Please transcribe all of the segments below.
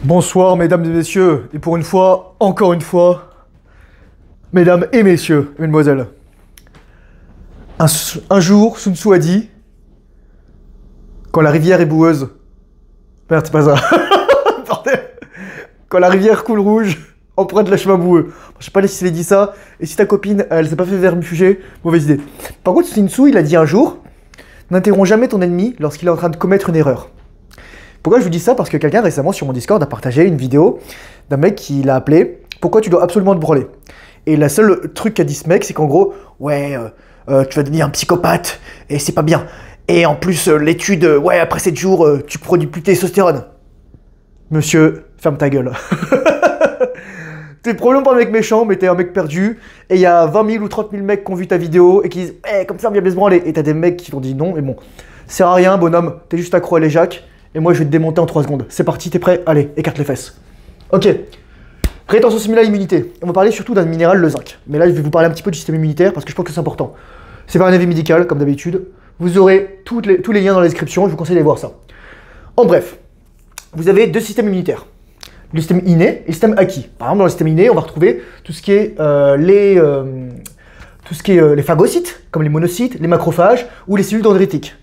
Bonsoir mesdames et messieurs, et pour une fois, encore une fois, mesdames et messieurs, mesdemoiselles. Un jour, Sun Tzu a dit, quand la rivière est boueuse, merde c'est pas ça, bordel, quand la rivière coule rouge, emprunte le chemin boueux. Je sais pas si elle a dit ça, et si ta copine, elle s'est pas fait vermifuger, mauvaise idée. Par contre, Sun Tzu, il a dit un jour, n'interromps jamais ton ennemi lorsqu'il est en train de commettre une erreur. Pourquoi je vous dis ça? Parce que quelqu'un récemment sur mon Discord a partagé une vidéo d'un mec qui l'a appelé « Pourquoi tu dois absolument te branler ?» Et la seule truc qu'a dit ce mec, c'est qu'en gros « Ouais, tu vas devenir un psychopathe, et c'est pas bien. Et en plus, l'étude, ouais, après 7 jours, tu produis plus de testostérone. » Monsieur, ferme ta gueule. T'es probablement pas un mec méchant, mais t'es un mec perdu, et il y a 20 000 ou 30 000 mecs qui ont vu ta vidéo, et qui disent « comme ça, on vient bien se branler. » Et t'as des mecs qui t'ont dit non, mais bon, ça sert à rien, bonhomme, t'es juste accro à les jacques. Et moi, je vais te démonter en 3 secondes. C'est parti, t'es prêt? Allez, écarte les fesses. Ok. Rétention similaire immunité. On va parler surtout d'un minéral, le zinc. Mais là, je vais vous parler un petit peu du système immunitaire parce que je pense que c'est important. C'est pas un avis médical, comme d'habitude. Vous aurez tous les liens dans la description. Je vous conseille d'aller voir ça. En bref, vous avez deux systèmes immunitaires. Le système inné et le système acquis. Par exemple, dans le système inné, on va retrouver tout ce qui est les phagocytes, comme les monocytes, les macrophages ou les cellules dendritiques.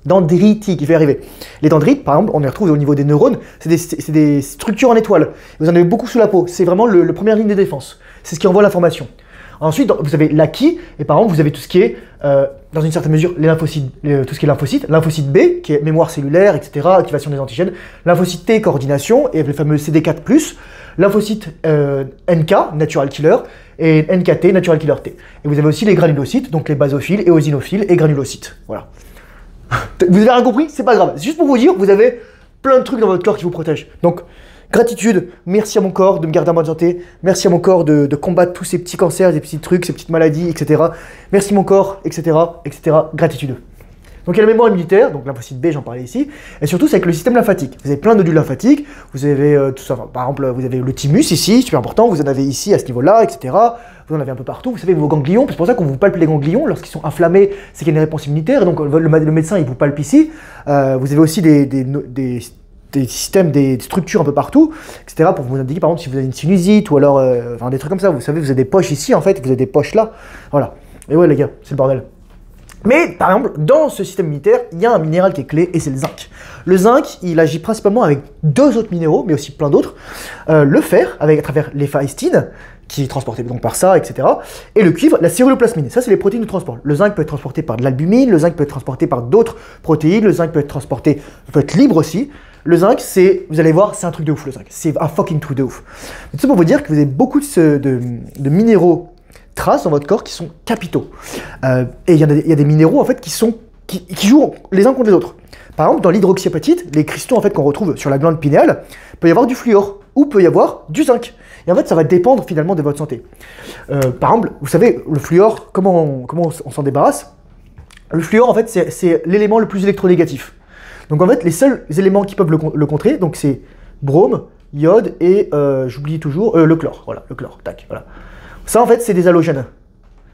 Dendritiques, je vais y arriver. Les dendrites, par exemple, on les retrouve au niveau des neurones, c'est des structures en étoile. Vous en avez beaucoup sous la peau, c'est vraiment le première ligne de défense. C'est ce qui envoie l'information. Ensuite, vous avez l'acquis, et par exemple, vous avez tout ce qui est, dans une certaine mesure, les lymphocytes, tout ce qui est lymphocyte, lymphocyte B, qui est mémoire cellulaire, etc., activation des antigènes, lymphocyte T, coordination, et le fameux CD4+, lymphocyte NK, natural killer, et NKT, natural killer T. Et vous avez aussi les granulocytes, donc les basophiles, éosinophiles et granulocytes. Voilà. Vous avez rien compris? C'est pas grave. C'est juste pour vous dire, vous avez plein de trucs dans votre corps qui vous protègent. Donc, gratitude, merci à mon corps de me garder en bonne santé, merci à mon corps de combattre tous ces petits cancers, ces petits trucs, ces petites maladies, etc. Merci mon corps, etc., etc. Gratitude. Donc il y a la mémoire immunitaire, donc lymphocyte B, j'en parlais ici, et surtout c'est avec le système lymphatique. Vous avez plein de nodules lymphatiques, vous avez tout ça, enfin, par exemple vous avez le thymus ici, super important, vous en avez ici à ce niveau-là, etc. Vous en avez un peu partout, vous savez vos ganglions, c'est pour ça qu'on vous palpe les ganglions, lorsqu'ils sont inflammés, c'est qu'il y a une réponse immunitaire, et donc le médecin il vous palpe ici. Vous avez aussi des systèmes, des structures un peu partout, etc. pour vous indiquer par exemple si vous avez une sinusite ou alors enfin, des trucs comme ça. Vous savez, vous avez des poches ici en fait, vous avez des poches là, voilà. Et ouais les gars, c'est le bordel. Mais par exemple, dans ce système immunitaire, il y a un minéral qui est clé et c'est le zinc. Le zinc, il agit principalement avec deux autres minéraux, mais aussi plein d'autres. Le fer, à travers l'éphaestine, qui est transporté donc par ça, etc. Et le cuivre, la céruloplasmine. Ça, c'est les protéines de transport. Le zinc peut être transporté par de l'albumine, le zinc peut être transporté par d'autres protéines, le zinc peut être libre aussi. Le zinc, vous allez voir, c'est un truc de ouf, le zinc. C'est un fucking truc de ouf. C'est tout pour vous dire que vous avez beaucoup de minéraux traces dans votre corps qui sont capitaux. Et il y a des minéraux en fait qui jouent les uns contre les autres. Par exemple, dans l'hydroxyapatite, les cristaux en fait qu'on retrouve sur la glande pinéale, peut y avoir du fluor ou peut y avoir du zinc. Et en fait, ça va dépendre finalement de votre santé. Par exemple, vous savez, le fluor, comment on s'en débarrasse? Le fluor, en fait, c'est l'élément le plus électronégatif. Donc en fait, les seuls éléments qui peuvent le contrer, donc c'est brome, iode et j'oublie toujours le chlore. Voilà, le chlore. Tac, voilà. Ça, en fait, c'est des halogènes.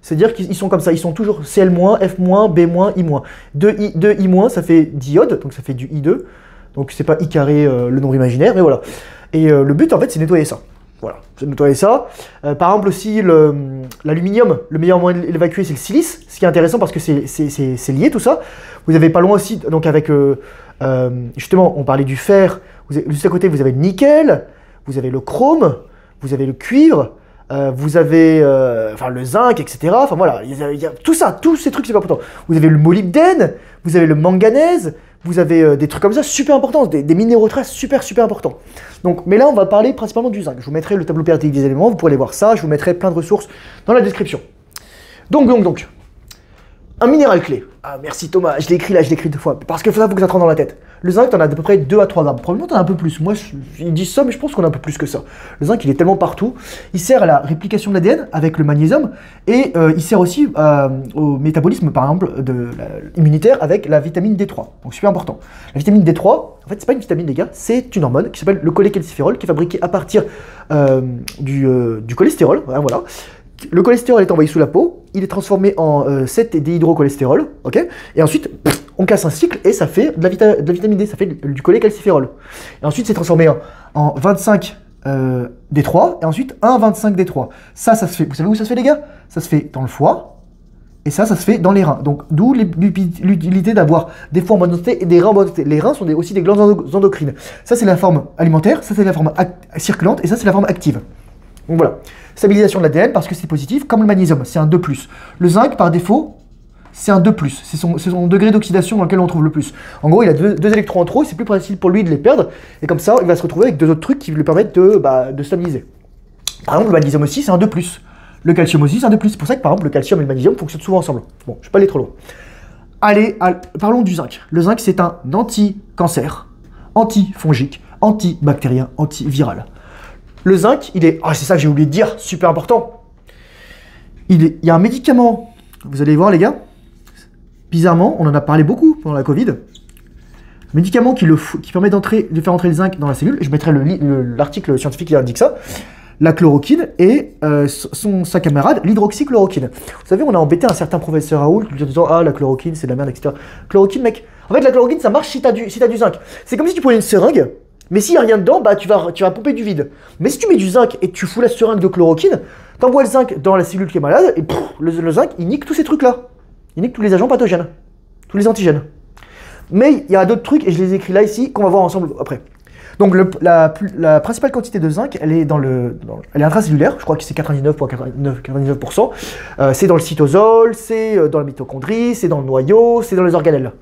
C'est-à-dire qu'ils sont comme ça, ils sont toujours Cl-, F-, B-, I-. 2I-, ça fait diode, donc ça fait du I2. Donc c'est pas I carré, le nombre imaginaire, mais voilà. Et le but, en fait, c'est nettoyer ça. Voilà, c'est nettoyer ça. Par exemple aussi, l'aluminium, le meilleur moyen de l'évacuer, c'est le silice. Ce qui est intéressant parce que c'est lié tout ça. Vous avez pas loin aussi, donc avec, justement, on parlait du fer. Juste à côté, vous avez le nickel, vous avez le chrome, vous avez le cuivre. Vous avez le zinc, etc. Enfin voilà, il y a tout ça, tous ces trucs super importants. Vous avez le molybdène, vous avez le manganèse, vous avez des trucs comme ça super importants, des minéraux traces super importants. Donc, mais là, on va parler principalement du zinc. Je vous mettrai le tableau périodique des éléments, vous pourrez aller voir ça, je vous mettrai plein de ressources dans la description. Donc, un minéral clé. Ah, merci Thomas, je l'ai écrit là, je l'ai écrit 2 fois, parce que ça, faut que ça te rentre dans la tête. Le zinc, t'en as à peu près 2 à 3 grammes. Probablement, t'en as un peu plus. Moi, ils disent ça, mais je pense qu'on a un peu plus que ça. Le zinc, il est tellement partout. Il sert à la réplication de l'ADN avec le magnésium et il sert aussi au métabolisme, par exemple, immunitaire avec la vitamine D3. Donc, super important. La vitamine D3, en fait, c'est pas une vitamine, les gars, c'est une hormone qui s'appelle le cholécalciférol, qui est fabriqué à partir du cholestérol. Voilà. Le cholestérol est envoyé sous la peau, il est transformé en 7-déhydrocholestérol, ok? Et ensuite, on casse un cycle et ça fait de la vitamine D, ça fait du cholécalciférol. Et ensuite, c'est transformé en 25 D3 et ensuite 1,25 D3. Ça se fait, vous savez où ça se fait, les gars? Ça se fait dans le foie et ça se fait dans les reins. Donc, d'où l'utilité d'avoir des foies en bonne santé et des reins en bonne santé. Les reins sont aussi des glandes endocrines. Ça, c'est la forme alimentaire, ça, c'est la forme circulante et ça, c'est la forme active. Donc voilà, stabilisation de l'ADN parce que c'est positif, comme le magnésium, c'est un 2+. Le zinc, par défaut, c'est un 2+. C'est son degré d'oxydation dans lequel on trouve le plus. En gros, il a deux électrons en trop, c'est plus facile pour lui de les perdre, et comme ça, il va se retrouver avec 2 autres trucs qui lui permettent de stabiliser. Par exemple, le magnésium aussi, c'est un 2+. Le calcium aussi, c'est un 2+. C'est pour ça que, par exemple, le calcium et le magnésium fonctionnent souvent ensemble. Bon, je ne vais pas aller trop loin. Allez, parlons du zinc. Le zinc, c'est un anti-cancer, anti-fongique, antibactérien, antiviral. Le zinc, il est... Ah, c'est ça que j'ai oublié de dire, super important. Il y a un médicament, vous allez voir les gars, bizarrement, on en a parlé beaucoup pendant la Covid, un médicament qui permet de faire entrer le zinc dans la cellule, je mettrai l'article scientifique qui indique ça, la chloroquine et sa camarade, l'hydroxychloroquine. Vous savez, on a embêté un certain professeur Raoult en disant « Ah, la chloroquine, c'est de la merde, etc. » Chloroquine, mec, en fait, la chloroquine, ça marche si t'as du zinc. C'est comme si tu prenais une seringue, mais s'il n'y a rien dedans, bah, tu vas pomper du vide. Mais si tu mets du zinc et tu fous la seringue de chloroquine, t'envoies le zinc dans la cellule qui est malade, et le zinc, il nique tous ces trucs-là. Il nique tous les agents pathogènes, tous les antigènes. Mais il y a d'autres trucs, et je les ai écrits là, ici, qu'on va voir ensemble après. Donc la principale quantité de zinc, elle est elle est intracellulaire, je crois que c'est 99,99%. C'est dans le cytosol, c'est dans la mitochondrie, c'est dans le noyau, c'est dans les organelles.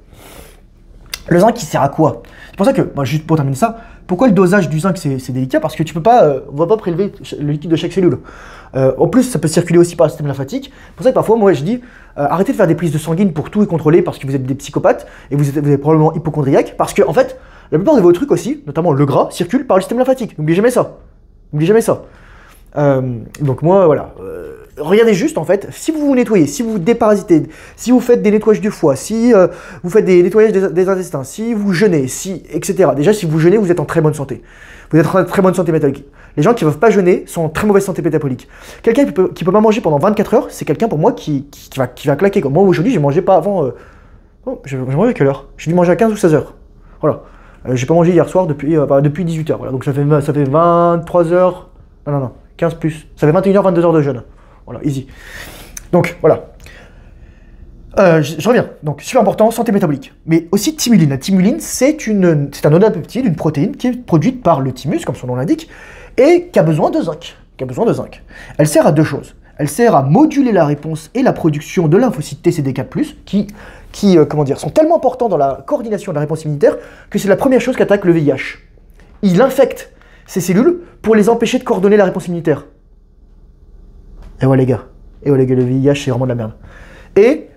Le zinc, il sert à quoi? C'est pour ça que, moi, juste pour terminer ça, pourquoi le dosage du zinc, c'est délicat? Parce que tu peux pas, on va pas prélever le liquide de chaque cellule. En plus, ça peut circuler aussi par le système lymphatique. C'est pour ça que parfois, moi, je dis, arrêtez de faire des prises de sanguine pour tout et contrôler parce que vous êtes des psychopathes et vous êtes probablement hypocondriaques. Parce que, en fait, la plupart de vos trucs aussi, notamment le gras, circulent par le système lymphatique. N'oubliez jamais ça. N'oubliez jamais ça. Donc moi, voilà. Regardez juste, en fait, si vous vous nettoyez, si vous vous déparasitez, si vous faites des nettoyages du foie, si vous faites des nettoyages des intestins, si vous jeûnez, etc. Déjà, si vous jeûnez, vous êtes en très bonne santé. Vous êtes en très bonne santé métabolique. Les gens qui ne peuvent pas jeûner sont en très mauvaise santé métabolique. Quelqu'un qui peut pas manger pendant 24 heures, c'est quelqu'un pour moi qui va claquer. Moi, aujourd'hui, j'ai mangé pas avant... j'ai mangé à quelle heure? J'ai dû manger à 15 ou 16 heures. Voilà. J'ai pas mangé hier soir depuis 18 heures. Voilà. Donc ça fait 23 heures... Non, 15 plus. Ça fait 21 heures, 22 heures de jeûne. Voilà, easy. Donc, voilà. Je reviens. Donc, super important, santé métabolique. Mais aussi thymuline. La thymuline, c'est un onapeptide, une protéine qui est produite par le thymus, comme son nom l'indique, et qui a besoin de zinc. Elle sert à deux choses. Elle sert à moduler la réponse et la production de lymphocytes TCD4+, qui sont tellement importants dans la coordination de la réponse immunitaire que c'est la première chose qu'attaque le VIH. Il infecte ces cellules pour les empêcher de coordonner la réponse immunitaire. Et ouais les gars, le VIH c'est vraiment de la merde. Et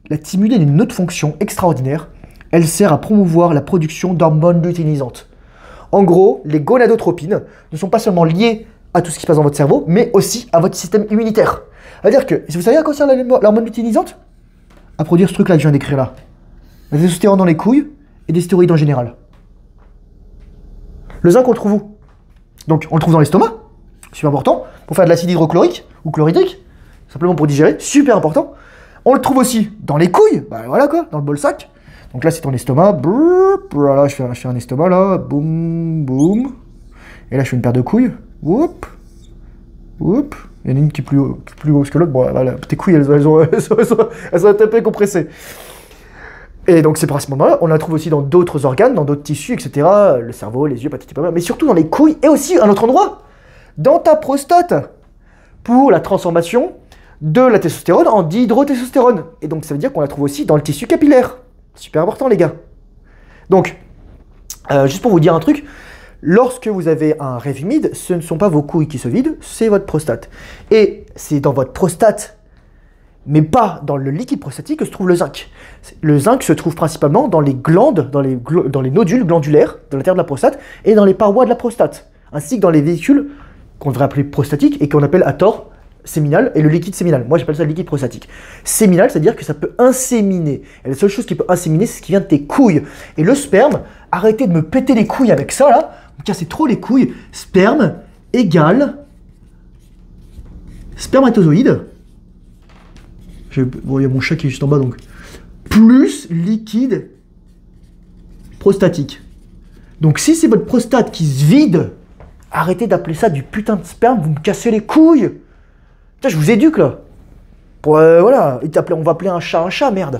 la thymuline a une autre fonction extraordinaire, elle sert à promouvoir la production d'hormones lutéinisantes. En gros, les gonadotropines ne sont pas seulement liées à tout ce qui se passe dans votre cerveau, mais aussi à votre système immunitaire. C'est-à-dire que, vous savez à quoi sert l'hormone lutéinisante? À produire ce truc-là que je viens d'écrire là. La testostérone dans les couilles et des stéroïdes en général. Le zinc, on le trouve où? Donc, on le trouve dans l'estomac, super important, pour faire de l'acide hydrochlorique ou chlorhydrique, simplement pour digérer, super important. On le trouve aussi dans les couilles, bah voilà quoi, dans le bol sac. Donc là, c'est ton estomac, brrr, voilà, je fais un estomac là, boum, boum. Et là, je fais une paire de couilles, whoop, whoop. Il y en a une qui est plus grosse que l'autre, bon, voilà, tes couilles, elles sont un peu compressées. Et donc, c'est par ce moment-là, on la trouve aussi dans d'autres organes, dans d'autres tissus, etc. Le cerveau, les yeux, patati patata, mais surtout dans les couilles et aussi à un autre endroit, dans ta prostate, pour la transformation de la testostérone en dihydrotestostérone. Et donc, ça veut dire qu'on la trouve aussi dans le tissu capillaire. Super important, les gars. Donc, juste pour vous dire un truc, lorsque vous avez un rêve humide, ce ne sont pas vos couilles qui se vident, c'est votre prostate. Et c'est dans votre prostate, mais pas dans le liquide prostatique que se trouve le zinc. Le zinc se trouve principalement dans les glandes, dans les nodules glandulaires de l'artère de la prostate et dans les parois de la prostate, ainsi que dans les véhicules qu'on devrait appeler prostatiques et qu'on appelle à tort séminal et le liquide séminal. Moi, j'appelle ça le liquide prostatique. Séminal, c'est-à-dire que ça peut inséminer. Et la seule chose qui peut inséminer, c'est ce qui vient de tes couilles. Et le sperme, arrêtez de me péter les couilles avec ça, là. Vous me cassez trop les couilles. Sperme égale spermatozoïde. Bon, il y a mon chat qui est juste en bas, donc. Plus liquide prostatique. Donc si c'est votre prostate qui se vide, arrêtez d'appeler ça du putain de sperme, vous me cassez les couilles. Putain, je vous éduque là. Pour, voilà, on va appeler un chat, merde.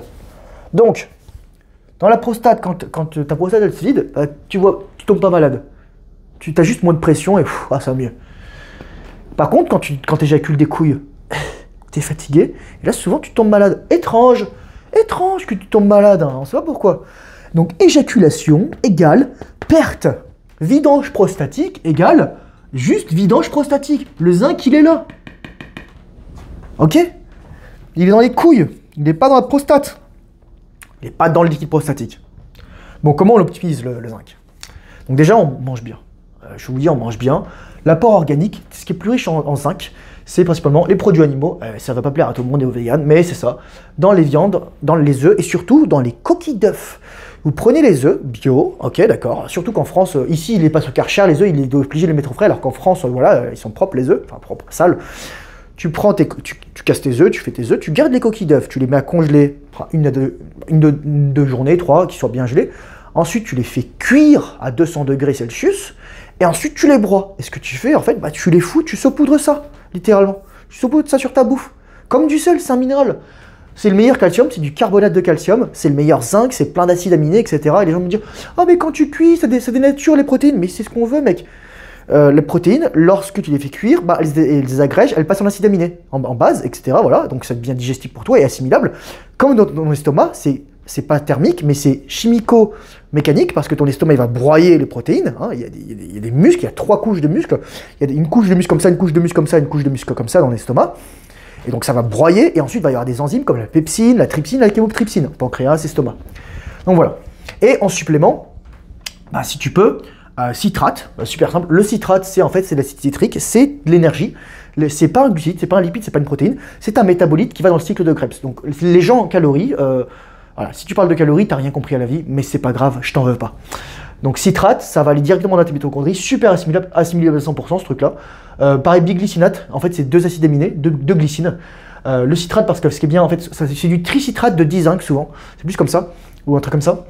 Donc, dans la prostate, quand ta prostate elle se vide, bah, tu tombes pas malade. Tu as juste moins de pression et ça va mieux. Par contre, quand tu éjacules des couilles, t'es fatigué, et là souvent tu tombes malade. Étrange que tu tombes malade, hein, on sait pas pourquoi. Donc éjaculation égale perte. Vidange prostatique égale juste vidange prostatique. Le zinc il est là. Ok? Il est dans les couilles, il n'est pas dans la prostate. Il n'est pas dans le liquide prostatique. Bon, comment on l'optimise le zinc? Donc déjà, on mange bien. Je vous dis, on mange bien. L'apport organique, ce qui est plus riche en zinc, c'est principalement les produits animaux. Ça ne va pas plaire à tout le monde et aux véganes, mais c'est ça. Dans les viandes, dans les œufs et surtout dans les coquilles d'œufs. Vous prenez les œufs bio, ok, d'accord. Surtout qu'en France, ici, il n'est pas sous Karcher, les œufs, il est obligé de les mettre au frais, alors qu'en France, voilà, ils sont propres les œufs, enfin propres, sales. Tu prends tu casses tes œufs, tu fais tes œufs, tu gardes les coquilles d'œufs, tu les mets à congeler deux journées, 3, qui soient bien gelés. Ensuite, tu les fais cuire à 200 degrés Celsius, et ensuite tu les broies. Et ce que tu fais, en fait, bah, tu les fous, tu saupoudres ça, littéralement. Tu saupoudres ça sur ta bouffe. Comme du sel, c'est un minéral. C'est le meilleur calcium, c'est du carbonate de calcium, c'est le meilleur zinc, c'est plein d'acides aminés, etc. Et les gens me disent « Ah, mais quand tu cuis, ça dénature les protéines. » Mais c'est ce qu'on veut, mec. Les protéines, lorsque tu les fais cuire, bah, elles désagrègent, elles passent en acides aminés, en base, etc. Voilà, donc ça devient digestible pour toi et assimilable. Comme dans ton estomac, c'est pas thermique, mais c'est chimico-mécanique, parce que ton estomac il va broyer les protéines. Hein, il y a des muscles, il y a 3 couches de muscles. Il y a une couche de muscle comme ça, une couche de muscle comme ça, une couche de muscle comme ça dans l'estomac. Et donc ça va broyer, et ensuite il va y avoir des enzymes comme la pepsine, la trypsine, la chémotrypsine, pancréas, estomac. Donc voilà. Et en supplément, bah, si tu peux, citrate, super simple. Le citrate, c'est de l'acide citrique, c'est de l'énergie. C'est pas un glucide, c'est pas un lipide, c'est pas une protéine. C'est un métabolite qui va dans le cycle de Krebs. Donc les gens en calories, voilà, si tu parles de calories, t'as rien compris à la vie, mais c'est pas grave, je t'en veux pas. Donc citrate, ça va aller directement dans tes mitochondries, super assimilable à 100% ce truc-là. Pareil, biglycinate, en fait c'est 2 acides aminés, 2 glycines. Le citrate, parce que ce qui est bien, en fait, c'est du tricitrate de dizinc souvent, c'est plus comme ça, ou un truc comme ça.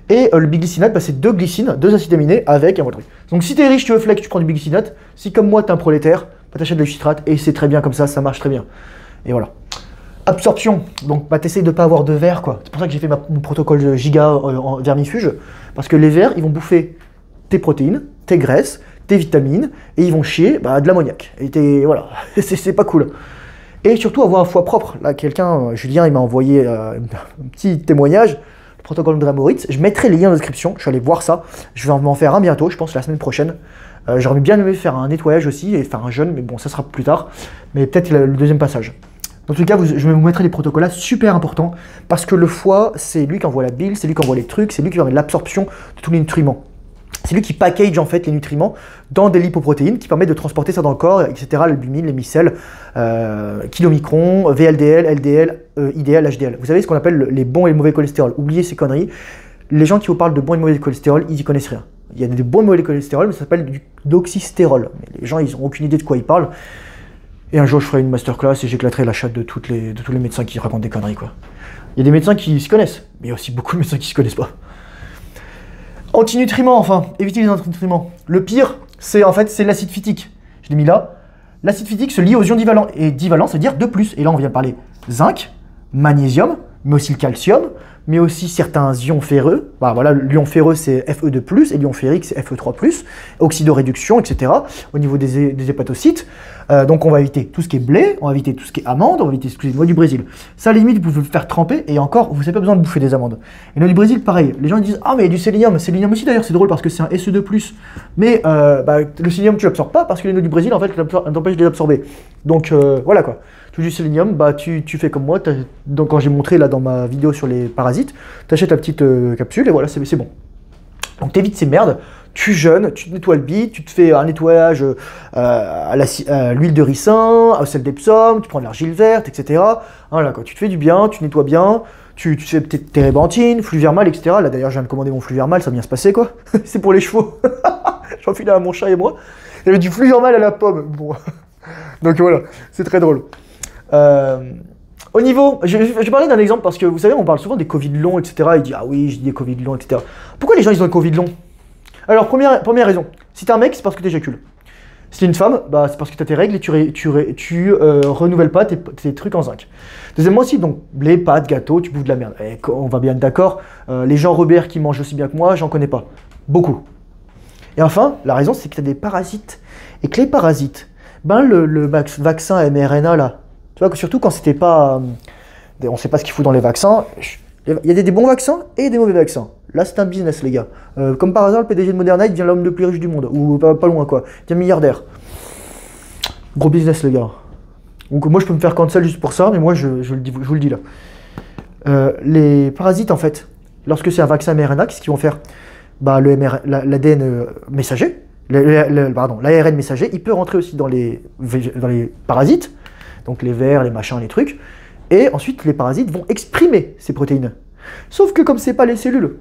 Et le biglycinate, bah, c'est 2 glycines, 2 acides aminés avec un truc. Donc si t'es riche, tu veux flex, tu prends du biglycinate. Si comme moi, t'es un prolétaire, bah, t'achètes du citrate et c'est très bien comme ça marche très bien. Et voilà. Absorption, donc bah, t'essayes de ne pas avoir de vers, quoi. C'est pour ça que j'ai fait mon protocole de giga en vermifuge, parce que les vers, ils vont bouffer tes protéines, tes graisses, tes vitamines, et ils vont chier bah, de l'ammoniac. Et voilà, c'est pas cool. Et surtout avoir un foie propre. Là, quelqu'un, Julien, il m'a envoyé un petit témoignage, le protocole de Moritz. Je mettrai les liens en description, je suis allé voir ça. Je vais m'en faire un bientôt, je pense la semaine prochaine. J'aurais bien aimé faire un nettoyage aussi, et faire un jeûne, mais bon, ça sera plus tard. Mais peut-être le deuxième passage. Dans tous les cas, je vais vous mettre les protocoles là, super importants, parce que le foie, c'est lui qui envoie la bile, c'est lui qui envoie les trucs, c'est lui qui permet l'absorption de tous les nutriments. C'est lui qui package en fait les nutriments dans des lipoprotéines qui permettent de transporter ça dans le corps, etc. L'albumine, les micelles, kilomicrons, VLDL, LDL, IDL, HDL. Vous savez ce qu'on appelle les bons et les mauvais cholestérol. Oubliez ces conneries. Les gens qui vous parlent de bons et de mauvais cholestérol, ils y connaissent rien. Il y a des bons et mauvais cholestérol, mais ça s'appelle du doxystérol. Mais les gens, ils n'ont aucune idée de quoi ils parlent. Et un jour, je ferai une masterclass et j'éclaterai la chatte de tous les médecins qui racontent des conneries, quoi. Il y a des médecins qui s'y connaissent, mais il y a aussi beaucoup de médecins qui ne s'y connaissent pas. Antinutriments, enfin, évitez les antinutriments. Le pire, c'est l'acide phytique. Je l'ai mis là. L'acide phytique se lie aux ions divalents. Et divalent, c'est-à-dire de plus. Et là, on vient parler zinc, magnésium, mais aussi le calcium, mais aussi certains ions ferreux. Bah, voilà, l'ion ferreux, c'est Fe2+, et l'ion ferrique, c'est Fe3+, oxydoréduction, etc. Au niveau des hépatocytes. Donc, on va éviter tout ce qui est blé, on va éviter tout ce qui est amande, on va éviter tout ce qui est noix du Brésil. Ça, à la limite, vous pouvez le faire tremper, et encore, vous n'avez pas besoin de bouffer des amandes. Et noix du Brésil, pareil. Les gens ils disent « Ah, mais il y a du sélénium ». Sélénium aussi, d'ailleurs, c'est drôle parce que c'est un Se2+. Mais le sélénium, tu l'absorbes pas parce que les noix du Brésil, en fait, t'empêchent de les absorber. Donc, voilà quoi. Tu veux du sélénium, bah, tu fais comme moi. Donc, quand j'ai montré là dans ma vidéo sur les parasites, tu achètes ta petite capsule et voilà, c'est bon. Donc, t'évites ces merdes. Tu jeûnes, tu te nettoies le bide, tu te fais un nettoyage à l'huile de ricin, au sel d'Epsom, tu prends de l'argile verte, etc. Voilà, quoi. Tu te fais du bien, tu nettoies bien, tu fais peut-être tes rébenthines, Fluvermal, etc. Là d'ailleurs, je viens de commander mon Fluvermal, ça va bien se passer, quoi. C'est pour les chevaux. J'en file à mon chat et moi. Il y avait du Fluvermal à la pomme. Bon. Donc voilà, c'est très drôle. Au niveau, je vais parler d'un exemple parce que vous savez, on parle souvent des Covid longs, etc. Il dit ah oui, j'ai des Covid longs, etc. Pourquoi les gens ils ont des Covid longs? Alors première raison, si t'es un mec, c'est parce que t'éjacules. Si t'es une femme, bah, c'est parce que t'as tes règles et tu renouvelles pas tes trucs en zinc. Deuxièmement aussi, donc blé, pâtes, gâteaux, tu bouffes de la merde. Et on va bien être d'accord, les gens Robert qui mangent aussi bien que moi, j'en connais pas. Beaucoup. Et enfin, la raison c'est que t'as des parasites. Et que les parasites, ben le vaccin mRNA là, tu vois, que surtout quand c'était pas... on sait pas ce qu'il faut dans les vaccins. Il y a des bons vaccins et des mauvais vaccins. Là, c'est un business, les gars. Comme par hasard, le PDG de Moderna, il devient l'homme le plus riche du monde. Ou pas loin, quoi. Il devient milliardaire. Gros business, les gars. Donc, moi, je peux me faire cancel juste pour ça, mais moi, je vous le dis là. Les parasites, en fait, lorsque c'est un vaccin mRNA, qu'est-ce qu'ils vont faire? Bah, l'ADN messager, l'ARN messager, il peut rentrer aussi dans les parasites, donc les vers, les machins, les trucs. Et ensuite, les parasites vont exprimer ces protéines. Sauf que comme c'est pas les cellules,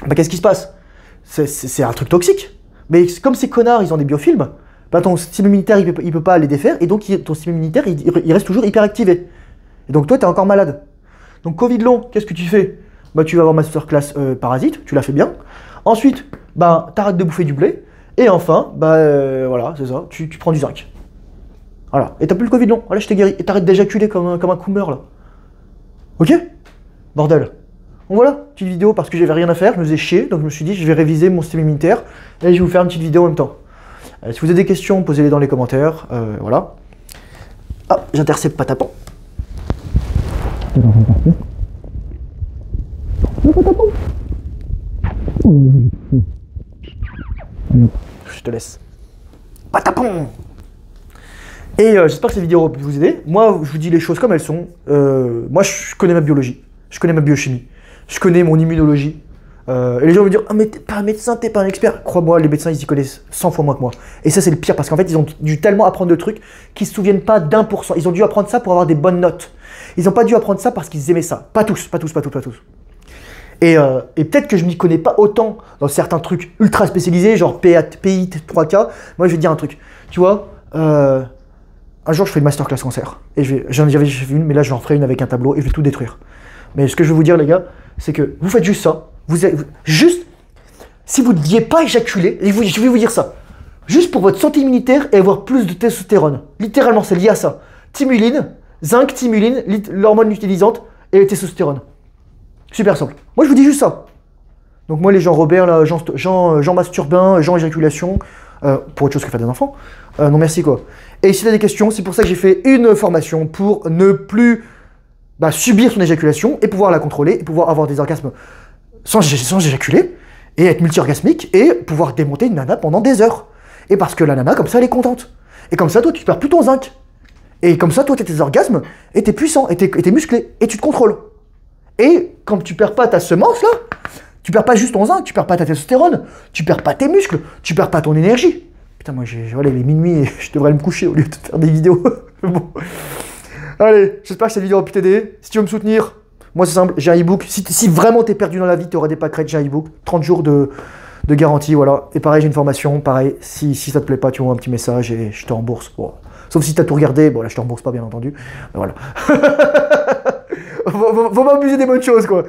bah, qu'est-ce qui se passe? C'est un truc toxique. Mais comme ces connards, ils ont des biofilms, bah, ton système immunitaire, il peut pas les défaire, et donc ton système immunitaire, il reste toujours hyper activé. Et donc toi, tu es encore malade. Donc Covid long, qu'est-ce que tu fais? Bah, tu vas avoir masterclass parasite, tu l'as fait bien. Ensuite, bah, t'arrêtes de bouffer du blé. Et enfin, bah, voilà, c'est ça, tu prends du zinc. Voilà, et t'as plus le Covid long, voilà, je t'ai guéri. Et t'arrêtes d'éjaculer comme un coumer là. Ok? Bordel. Donc voilà, petite vidéo parce que j'avais rien à faire, je me faisais chier, donc je me suis dit je vais réviser mon système immunitaire et je vais vous faire une petite vidéo en même temps. Si vous avez des questions, posez-les dans les commentaires, voilà. Ah, j'intercepte Patapon. Je te laisse. Patapon. Et j'espère que cette vidéo peut vous aider. Moi, je vous dis les choses comme elles sont. Moi, je connais ma biologie, je connais ma biochimie, je connais mon immunologie. Et les gens vont me dire « Ah mais t'es pas un médecin, t'es pas un expert ». Crois-moi, les médecins, ils y connaissent 100 fois moins que moi. Et ça, c'est le pire, parce qu'en fait, ils ont dû tellement apprendre de trucs qu'ils se souviennent pas d'1%. Ils ont dû apprendre ça pour avoir des bonnes notes. Ils n'ont pas dû apprendre ça parce qu'ils aimaient ça. Pas tous, pas tous, pas tous, pas tous. Et peut-être que je m'y connais pas autant dans certains trucs ultra spécialisés, genre PI 3K. Moi, je vais te dire un truc. Tu vois, un jour, je fais une masterclass cancer. Et j'en avais fait une, mais là, j'en ferai une avec un tableau et je vais tout détruire. Mais ce que je veux vous dire, les gars, c'est que vous faites juste ça. Juste, si vous ne deviez pas éjaculer, je vais vous dire ça. Juste pour votre santé immunitaire et avoir plus de testostérone. Littéralement, c'est lié à ça. Timuline, zinc, timuline, l'hormone utilisante et testostérone. Super simple. Moi, je vous dis juste ça. Donc moi, les gens Robert, là, Jean Masturbin, Jean Éjaculation, pour autre chose que faire des enfants, non merci quoi. Et si tu as des questions, c'est pour ça que j'ai fait une formation pour ne plus subir son éjaculation et pouvoir la contrôler et pouvoir avoir des orgasmes sans éjaculer et être multi-orgasmique et pouvoir démonter une nana pendant des heures. Et parce que la nana, comme ça, elle est contente. Et comme ça, toi, tu perds plus ton zinc. Et comme ça, toi, tu as tes orgasmes et t'es puissant et t'es musclé et tu te contrôles. Et quand tu perds pas ta semence là, tu perds pas juste ton zinc, tu perds pas ta testostérone, tu perds pas tes muscles, tu perds pas ton énergie. Putain, moi, voilà, il est minuit et je devrais me coucher au lieu de faire des vidéos. Bon. Allez, j'espère que cette vidéo a pu t'aider. Si tu veux me soutenir, moi c'est simple, j'ai un e-book. Si vraiment t'es perdu dans la vie, tu auras des pâquerettes, j'ai un e-book. 30 jours de garantie, voilà. Et pareil, j'ai une formation, pareil. Si ça te plaît pas, tu m'envoies un petit message et je te rembourse. Bon. Sauf si t'as tout regardé, bon là je te rembourse pas bien entendu. Mais voilà. Faut pas abuser des bonnes choses quoi.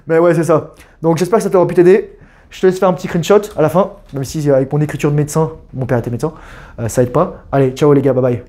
Mais ouais, c'est ça. Donc j'espère que ça t'aura pu t'aider. Je te laisse faire un petit screenshot à la fin, même si avec mon écriture de médecin, mon père était médecin, ça aide pas. Allez, ciao les gars, bye bye.